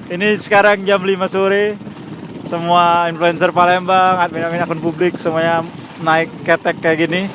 Ini sekarang jam 5 sore. Semua influencer Palembang, admin akun publik semuanya naik ketek kayak gini.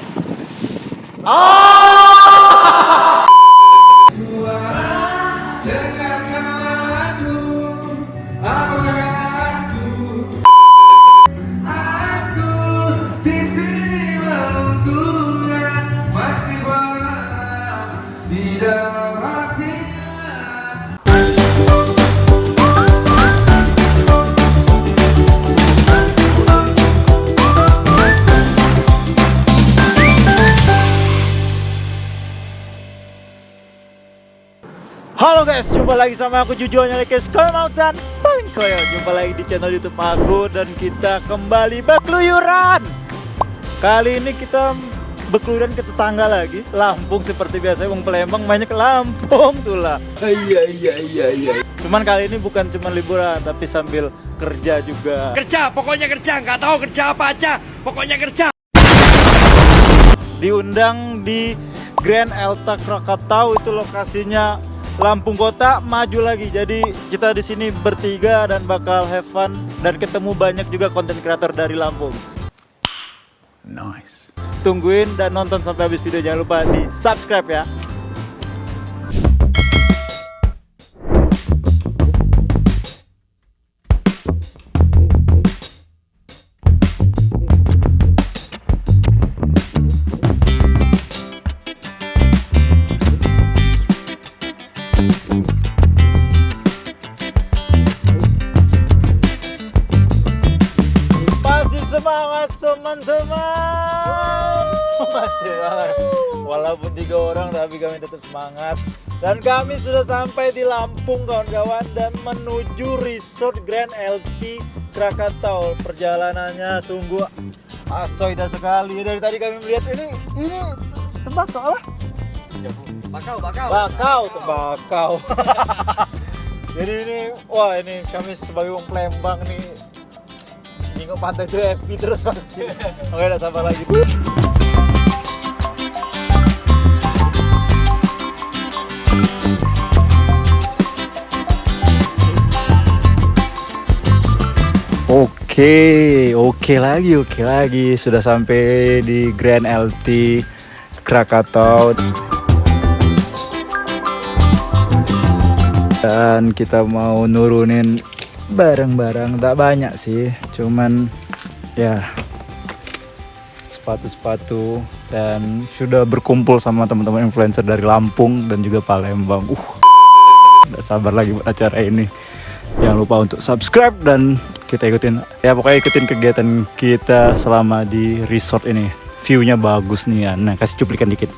Halo guys, jumpa lagi sama aku Jujuannya Lekes Komal dan Paling Koyo. Jumpa lagi di channel YouTube aku dan kita kembali berkeluyuran. Kali ini kita berkeluyuran ke tetangga lagi, Lampung seperti biasa. Wong Palembang banyak ke Lampung tuh lah. Iya. Cuman kali ini bukan cuma liburan, tapi sambil kerja juga. Kerja, pokoknya kerja, nggak tahu kerja apa aja, pokoknya kerja. Diundang di Grand Elta Krakatau, itu lokasinya Lampung Kota, maju lagi. Jadi kita di sini bertiga dan bakal have fun dan ketemu banyak juga konten kreator dari Lampung. Nice. Tungguin dan nonton sampai habis video. Jangan lupa di subscribe ya. Semangat teman-teman. Masih semangat. Walaupun 3 orang tapi kami tetap semangat. Dan kami sudah sampai di Lampung kawan-kawan dan menuju Resort Grand LT Krakatau. Perjalanannya sungguh asoida sekali. Dari tadi kami melihat ini tembakau apa? Bakau. Jadi ini kami sebagai wong Palembang nih nengok pantai itu happy terus pasti. Oke, udah sabar lagi. Oke lagi. Sudah sampai di Grand LT Krakatau. Dan kita mau nurunin barang-barang, tak banyak sih, cuman ya sepatu-sepatu, dan sudah berkumpul sama teman-teman influencer dari Lampung dan juga Palembang. Udah sabar lagi buat acara ini. Jangan lupa untuk subscribe dan kita ikutin kegiatan kita selama di resort ini. View-nya bagus nih ya. Nah, kasih cuplikan dikit.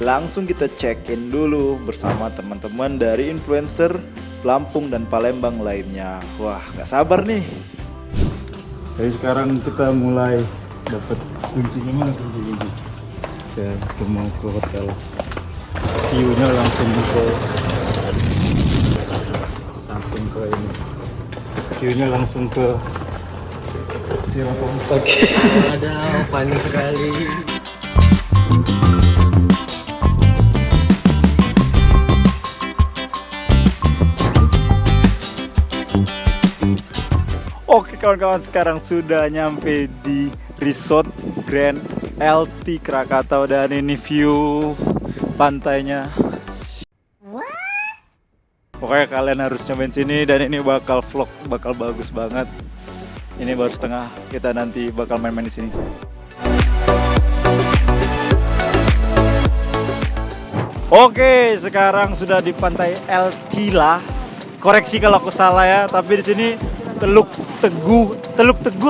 Langsung kita check-in dulu bersama teman-teman dari influencer Lampung dan Palembang lainnya. Wah, gak sabar nih. Jadi sekarang kita mulai dapat kuncinya. Mana kunci? Kita mau ke hotel. View-nya langsung ke ini. View-nya langsung ke Sirakompak. Ada panik sekali. Oke kawan-kawan, sekarang sudah nyampe di Resort Grand LT Krakatau dan ini view pantainya. Pokoknya kalian harus nyobain sini dan ini bakal vlog, bakal bagus banget. Ini baru setengah, kita nanti bakal main-main di sini. Oke, sekarang sudah di pantai El Tila. Koreksi kalau aku salah ya, tapi di sini Teluk Teguh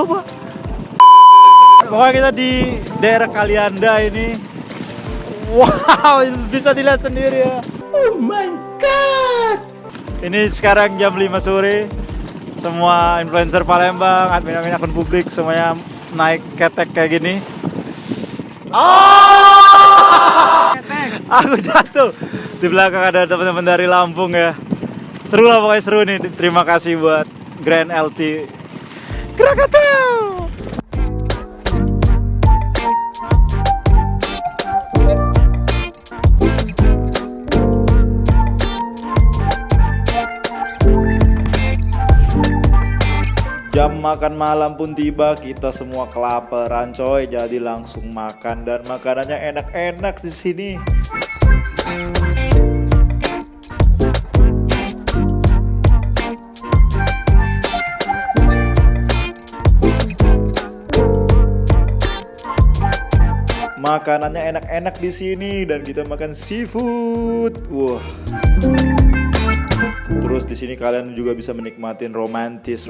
apa? Pokoknya kita di daerah Kalianda ini. Wow, bisa dilihat sendiri ya. Oh my god. Ini sekarang jam 5 sore. Semua influencer Palembang, admin akun publik semuanya naik ketek kayak gini. Aku jatuh. Di belakang ada teman-teman dari Lampung ya. Seru lah, pokoknya seru nih. Terima kasih buat Grand LT Krakatau. Jam makan malam pun tiba, kita semua kelaparan coy, jadi langsung makan dan makanannya enak-enak di sini. Makanannya enak-enak di sini dan kita makan seafood. Wah. Terus di sini kalian juga bisa menikmatin romantis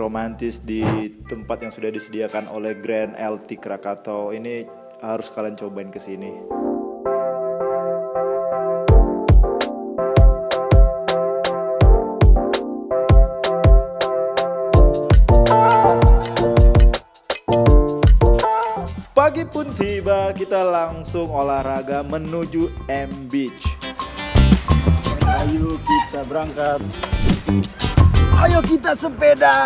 di tempat yang sudah disediakan oleh Grand LT Krakatau. Ini harus kalian cobain ke sini. Pagi pun tiba, kita langsung olahraga menuju M Beach. Ayo kita berangkat. Ayo kita sepeda.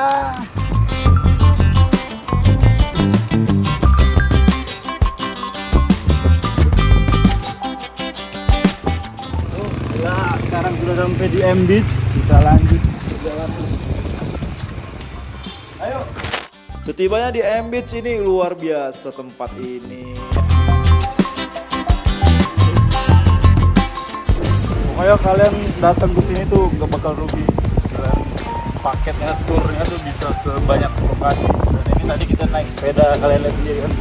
Oh, ya, sekarang sudah sampai di M Beach. Kita lanjut jalan. Ayo. Setibanya di M Beach ini luar biasa tempat ini. Pokoknya kalian datang ke sini tuh gak bakal rugi. Kalian paketnya, turnya tuh bisa ke banyak lokasi. Dan ini tadi kita naik sepeda, kalian lihat sendiri kan.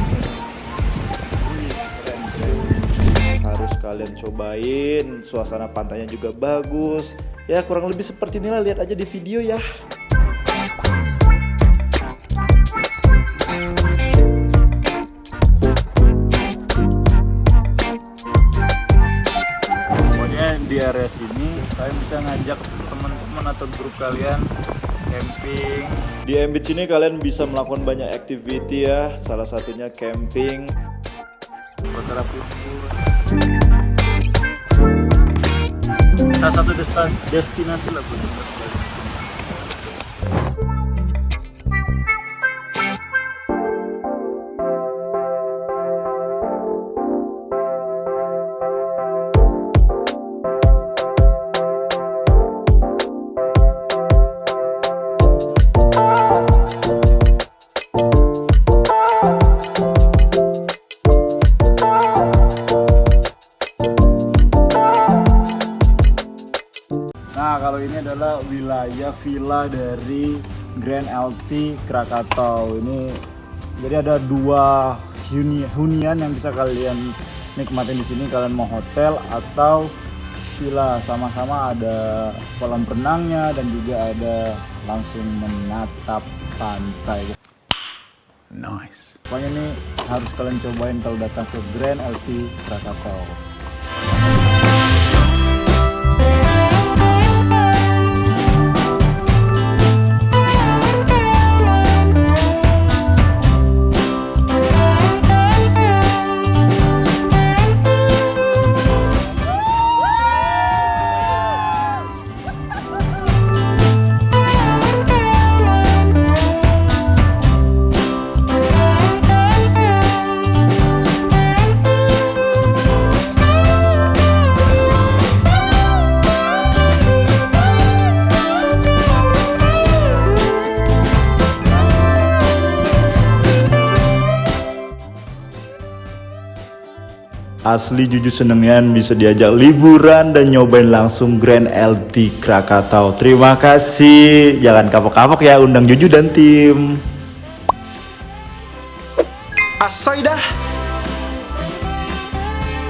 Keren. Harus kalian cobain, suasana pantainya juga bagus. Ya kurang lebih seperti inilah, lihat aja di video ya. Di area sini kalian bisa ngajak teman-teman atau grup kalian camping. Di M Beach ini kalian bisa melakukan banyak activity ya, salah satunya camping, fotografi. Salah satu destinasi lah buat teman-teman. Nah, kalau ini adalah wilayah villa dari Grand LT Krakatau. Ini jadi ada dua hunian yang bisa kalian nikmatin di sini. Kalian mau hotel atau villa, sama-sama ada kolam renangnya dan juga ada langsung menatap pantai. Nice. Pokoknya ini harus kalian cobain kalau datang ke Grand LT Krakatau. Asli jujur senengan bisa diajak liburan dan nyobain langsung Grand LT Krakatau. Terima kasih. Jangan kapok-kapok ya undang Juju dan tim. Asoy dah.